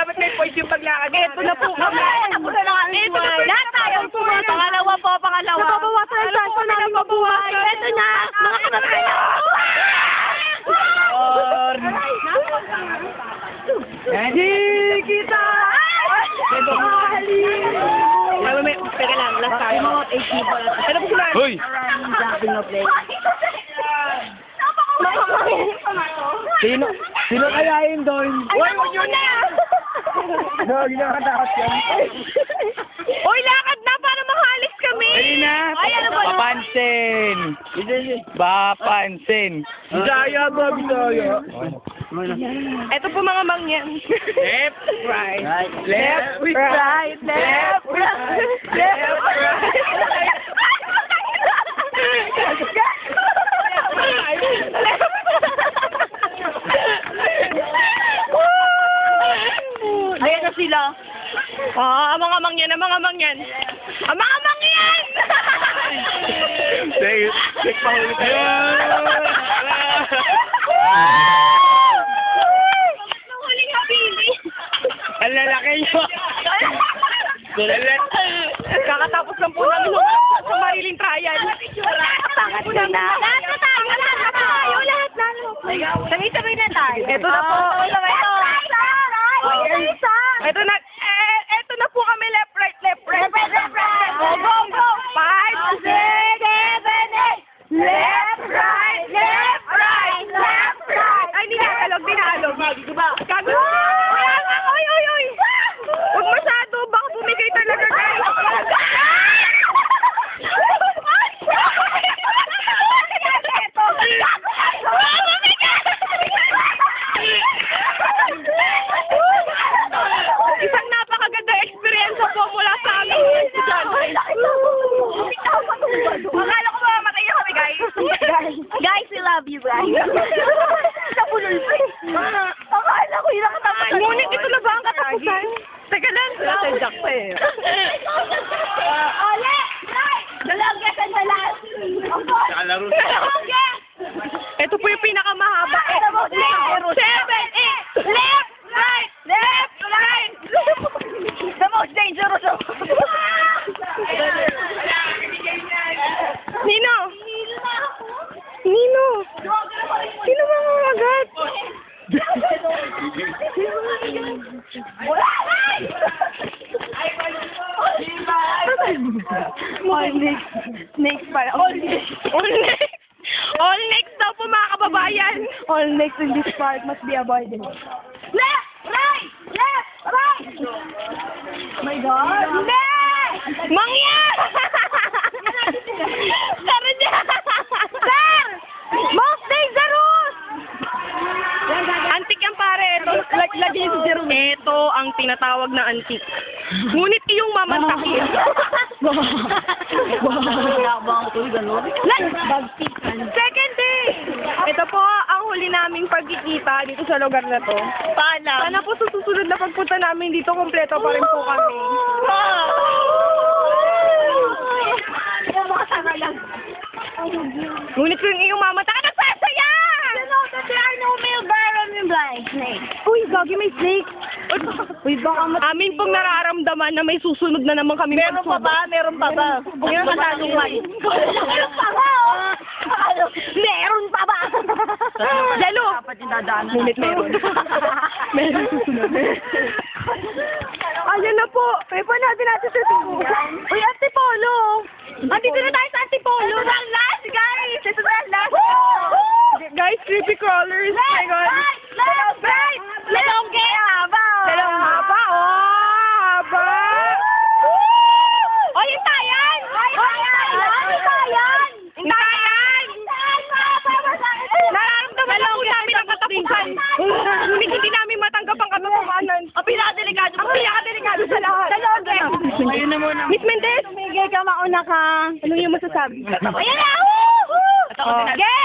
dapat may point yung paglakad. Ito na po kami. Ito na po. Lahat tayo. Pangalawa po, pangalawa. Nababawasan ang chance namin mabuhay. Ito na, mga kababayan. Hindi kita! Teka lang, last tayo. Ano po sila? Hoy! Sino kaya yun doon? Uy, huwag yun na! No, ginakatakot yan. Uy, lakad na para makalis kami! Ayun na! Ay, ano ba? Papansin! Papansin! Bisaya ba, Bisaya? Ito po mga mangyan. Left, right. Left, Right, left, right, left, right. Ayan na sila. Ah, mga mangyan, mga mangyan. Ang mga mangyan! Take pahuli kayo! Huling habili. Ang lalaki nyo! Kakatapos lang po namin sa Marilyn Trial. Tangat na na. Lahat na tayo, lahat na. Sabay-sabay na tayo. Ito na po. Ito na. Ito na po kami, left, right, left, right. Go, go, go. 5, 6, 7, 8. Left, right, left, right, left, right. Ay, dinaalog. Gago. Oy, oy, oy. Huwag masyado. Baka bumigay talaga, guys. Isang napakagandang experience po mula sa amin. Akala ko mamamatay na kami, guys. Guys, we love you, guys. Napulol pa. Akala ko yun ang katapusan. Ngunit ito na ba ang katapusan? Teka lang. Jack pa eh. Ole! Dalawga sa dalas! Nakalaro Dalawga! Ito po yung pinakamahaba. 7, 8, left, right, left, right. The most dangerous of Nino! Nino! Sino mga magat? Next pa. All next daw po mga kababayan. All next in this part must be avoided. Left! Right! Left! Right! My God! Hindi! Mangyan! Tara niya! Sir! Most dangerous! Antik yan pare. Lagi si Jerome. Ito ang tinatawag na antik. Ngunit yung mamantakin. Second day! Ito po ang huli naming pagkikita dito sa lugar na to. Paalam. Sana po sa susunod na pagpunta namin dito, kompleto pa rin po kami. Ngunit kung iyong mamata, nagsasaya! You know that there are no male baron in blind snake. Uy, gagi may snake. Uy, baka amin pong nararamdaman na may susunod na naman kami. Meron pa ba? Meron pa ba? Meron pa ba? Meron pa ba? Meron pa ba? Lalo. Ngunit meron. Meron susunod. Ayan na po. Kaya pa natin sa susunod. Uy, Antipolo. Andito na tayo sa Antipolo. Last, guys. Ito na last. Guys, creepy crawlers. Oh my God. Left, right. Lalongge. Haba. Lalongge. Haba. Oh, haba. Oh, yung tayan. Yung tayan. Yung tayan. Nararamdaman lang po namin ang katapusan. Ngunit hindi namin matanggap ang katotohanan. Ang pinakadelikado. Ang pinakadelikado sa lahat. Lalongge. Ayun na muna. Miss Mendez. Tumigil ka, mauna ka. Anong yung masasabi? Ayan na! Woo!